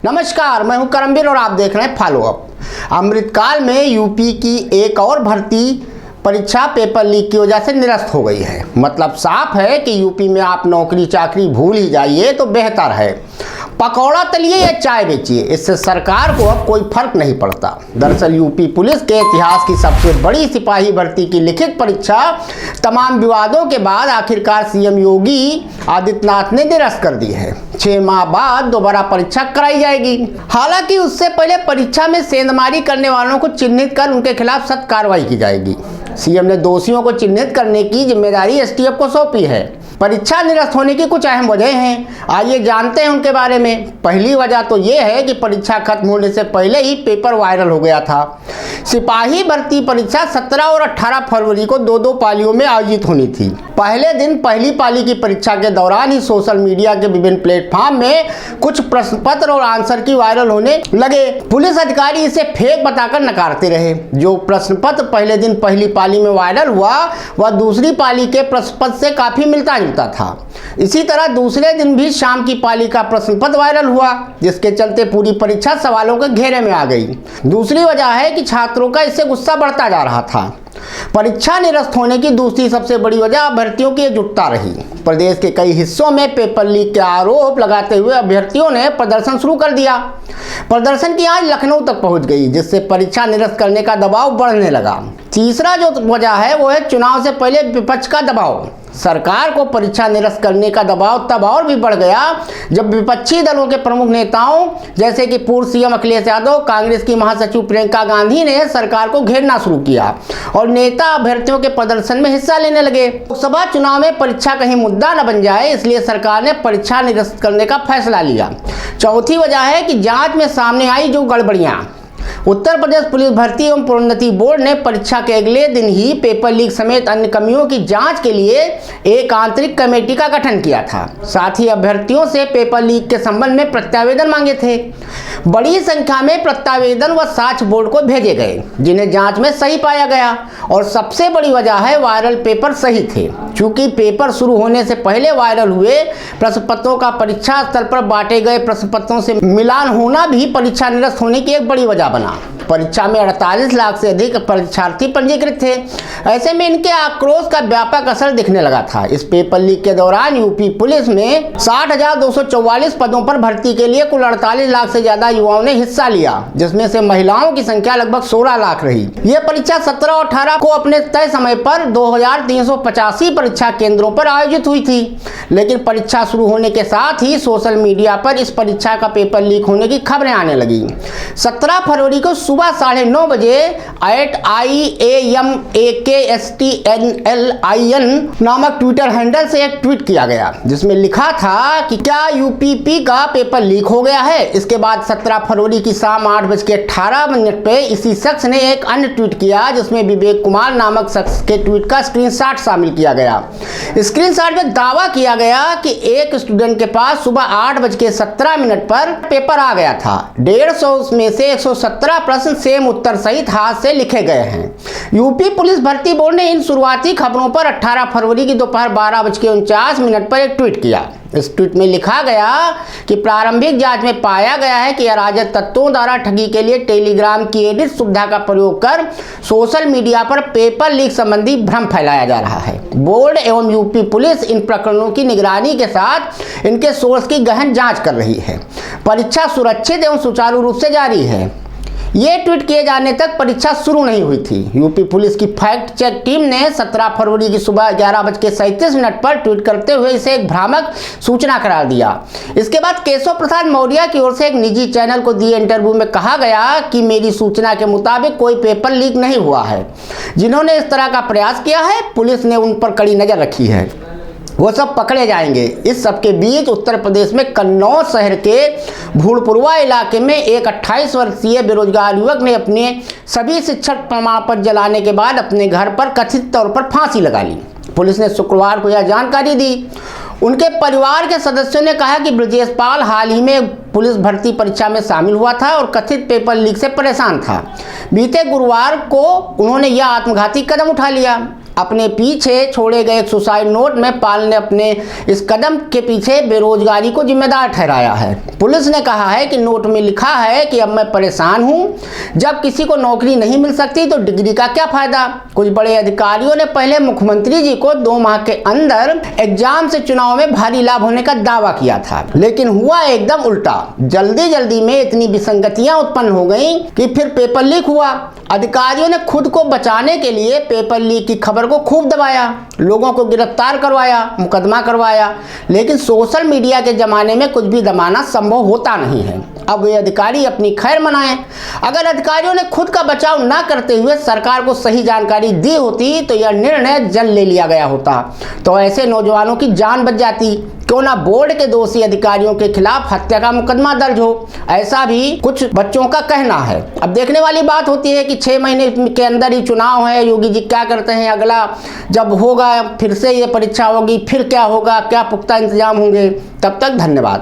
नमस्कार, मैं हूं करमवीर और आप देख रहे हैं फॉलो अप। अमृतकाल में यूपी की एक और भर्ती परीक्षा पेपर लीक की वजह से निरस्त हो गई है। मतलब साफ है कि यूपी में आप नौकरी चाकरी भूल ही जाइए तो बेहतर है। पकौड़ा तलिए या चाय बेचिए, इससे सरकार को अब कोई फर्क नहीं पड़ता। दरअसल यूपी पुलिस के इतिहास की सबसे बड़ी सिपाही भर्ती की लिखित परीक्षा तमाम विवादों के बाद आखिरकार सीएम योगी आदित्यनाथ ने निरस्त कर दी है। 6 माह बाद दोबारा परीक्षा कराई जाएगी। हालांकि उससे पहले परीक्षा में सेंधमारी करने वालों को चिन्हित कर उनके खिलाफ सख्त कार्रवाई की जाएगी। सीएम ने दोषियों को चिन्हित करने की जिम्मेदारी एसटीएफ को सौंपी है। परीक्षा निरस्त होने की कुछ अहम वजह हैं, आइए जानते हैं उनके बारे में। पहली वजह तो ये है कि परीक्षा खत्म होने से पहले ही पेपर वायरल हो गया था। सिपाही भर्ती परीक्षा 17 और 18 फरवरी को दो पालियों में आयोजित होनी थी। पहले दिन पहली पाली की परीक्षा के दौरान ही सोशल मीडिया के विभिन्न प्लेटफॉर्म में कुछ प्रश्न पत्र और आंसर की वायरल होने लगे। पुलिस अधिकारी इसे फेक बताकर नकारते रहे। जो प्रश्न पत्र पहले दिन पहली पाली में वायरल हुआ वह दूसरी पाली के प्रश्न पत्र से काफी मिलता जुलता था। इसी तरह दूसरे दिन भी शाम की पाली का प्रश्न पत्र वायरल हुआ, जिसके चलते पूरी परीक्षा सवालों के घेरे में आ गई। दूसरी वजह है कि छात्रों का इससे गुस्सा बढ़ता जा रहा था। परीक्षा निरस्त होने की दूसरी सबसे बड़ी वजह अभ्यर्थियों की एकजुटता रही। प्रदेश के कई हिस्सों में पेपर लीक के आरोप लगाते हुए अभ्यर्थियों ने प्रदर्शन शुरू कर दिया। प्रदर्शन की आंच लखनऊ तक पहुंच गई, जिससे परीक्षा निरस्त करने का दबाव बढ़ने लगा। तीसरा जो वजह है वो है चुनाव से पहले विपक्ष का दबाव। सरकार को परीक्षा निरस्त करने का दबाव तब और भी बढ़ गया जब विपक्षी दलों के प्रमुख नेताओं जैसे कि पूर्व सीएम अखिलेश यादव, कांग्रेस की महासचिव प्रियंका गांधी ने सरकार को घेरना शुरू किया और नेता अभ्यर्थियों के प्रदर्शन में हिस्सा लेने लगे। लोकसभा चुनाव में परीक्षा कहीं मुद्दा न बन जाए, इसलिए सरकार ने परीक्षा निरस्त करने का फैसला लिया। चौथी वजह है कि जांच में सामने आई जो गड़बड़ियां। उत्तर प्रदेश पुलिस भर्ती एवं प्रोन्नति बोर्ड ने परीक्षा के अगले दिन ही पेपर लीक समेत अन्य कमियों की जांच के लिए एक आंतरिक कमेटी का गठन किया था। साथ ही अभ्यर्थियों से पेपर लीक के संबंध में प्रत्यावेदन मांगे थे। बड़ी संख्या में प्रत्यावेदन व साक्ष्य बोर्ड को भेजे गए, जिन्हें जांच में सही पाया गया। और सबसे बड़ी वजह है वायरल पेपर सही थे। चूंकि पेपर शुरू होने से पहले वायरल हुए प्रश्न पत्रों का परीक्षा स्तर पर बांटे गए प्रश्न पत्रों से मिलान होना भी परीक्षा निरस्त होने की एक बड़ी वजह बना। परीक्षा में 48 लाख से अधिक परीक्षार्थी पंजीकृत थे। ऐसे में इनके आक्रोश का व्यापक असर दिखने लगा था। इस पेपर लीक के दौरान यूपी पुलिस में 60,244 पदों पर भर्ती के लिए कुल 48 लाख से ज्यादा युवाओं ने हिस्सा लिया, जिसमें से महिलाओं की संख्या लगभग 16 लाख रही। यह परीक्षा 17 और 18 को अपने तय समय पर 2385 परीक्षा केंद्रों पर आयोजित हुई थी। लेकिन परीक्षा शुरू होने के साथ ही सोशल मीडिया पर इस परीक्षा का पेपर लीक होने की खबरें आने लगी। 17 फरवरी को सुबह 9:30 बजे @IAMAKSTNLIN नामक ट्विटर हैंडल से एक ट्वीट किया गया, जिसमें लिखा था कि क्या यूपीपी का पेपर लीक हो गया है। इसके बाद 17 फरवरी की शाम 8:18 पे इसी शख्स ने एक अन्य ट्वीट किया, जिसमें विवेक कुमार नामक शख्स के ट्वीट का स्क्रीनशॉट शामिल किया गया। स्क्रीनशॉट में दावा किया गया कि एक स्टूडेंट के पास सुबह 8:17 पर पेपर आ गया था। 150 में से 117 प्रश्न सेम उत्तर सहित हाथ से लिखे गए हैं। यूपी पुलिस भर्ती बोर्ड ने इन शुरुआती खबरों पर 18 फरवरी की दोपहर 12:49 पर एक ट्वीट किया। इस ट्वीट में लिखा गया कि प्रारंभिक जांच में पाया गया है कि अराजक तत्वों द्वारा ठगी के लिए टेलीग्राम की एडिट सुविधा का प्रयोग कर सोशल मीडिया पर पेपर लीक संबंधी भ्रम फैलाया जा रहा है। बोर्ड एवं यूपी पुलिस इन प्रकरणों की निगरानी के साथ इनके सोर्स की गहन जांच कर रही है। परीक्षा सुरक्षित एवं सुचारू रूप से जारी है। ये ट्वीट किए जाने तक परीक्षा शुरू नहीं हुई थी। यूपी पुलिस की फैक्ट चेक टीम ने 17 फरवरी की सुबह 11:37 पर ट्वीट करते हुए इसे एक भ्रामक सूचना करार दिया। इसके बाद केशव प्रसाद मौर्य की ओर से एक निजी चैनल को दिए इंटरव्यू में कहा गया कि मेरी सूचना के मुताबिक कोई पेपर लीक नहीं हुआ है। जिन्होंने इस तरह का प्रयास किया है, पुलिस ने उन पर कड़ी नजर रखी है, वो सब पकड़े जाएंगे। इस सबके बीच उत्तर प्रदेश में कन्नौज शहर के भूलपुरवा इलाके में एक 28 वर्षीय बेरोजगार युवक ने अपने सभी शिक्षक प्रमाण पत्र जलाने के बाद अपने घर पर कथित तौर पर फांसी लगा ली। पुलिस ने शुक्रवार को यह जानकारी दी। उनके परिवार के सदस्यों ने कहा कि ब्रजेश पाल हाल ही में पुलिस भर्ती परीक्षा में शामिल हुआ था और कथित पेपर लीक से परेशान था। बीते गुरुवार को उन्होंने यह आत्मघाती कदम उठा लिया। अपने पीछे छोड़े गए एक सुसाइड नोट में पाल ने अपने इस कदम के पीछे बेरोजगारी को जिम्मेदार ठहराया है। पुलिस ने कहा है कि नोट में लिखा है कि अब मैं परेशान हूं, जब किसी को नौकरी नहीं मिल सकती तो डिग्री का क्या फायदा। कुछ बड़े अधिकारियों ने पहले मुख्यमंत्री जी को 2 माह के अंदर एग्जाम से चुनाव में भारी लाभ होने का दावा किया था, लेकिन हुआ एकदम उल्टा। जल्दी में इतनी विसंगतियां उत्पन्न हो गई कि फिर पेपर लीक हुआ। अधिकारियों ने खुद को बचाने के लिए पेपर लीक की खबर को खूब दबाया, लोगों को गिरफ्तार करवाया, मुकदमा करवाया, लेकिन सोशल मीडिया के ज़माने में कुछ भी दबाना संभव होता नहीं है। अब वे अधिकारी अपनी खैर मनाएं। अगर अधिकारियों ने खुद का बचाव न करते हुए सरकार को सही जानकारी दी होती तो यह निर्णय जल्द ले लिया गया होता, तो ऐसे नौजवानों की जान बच जाती। क्यों ना बोर्ड के दोषी अधिकारियों के खिलाफ हत्या का मुकदमा दर्ज हो, ऐसा भी कुछ बच्चों का कहना है। अब देखने वाली बात होती है कि 6 महीने के अंदर ही चुनाव है, योगी जी क्या करते हैं, अगला जब होगा फिर से ये परीक्षा होगी, फिर क्या होगा, क्या पुख्ता इंतजाम होंगे। तब तक धन्यवाद।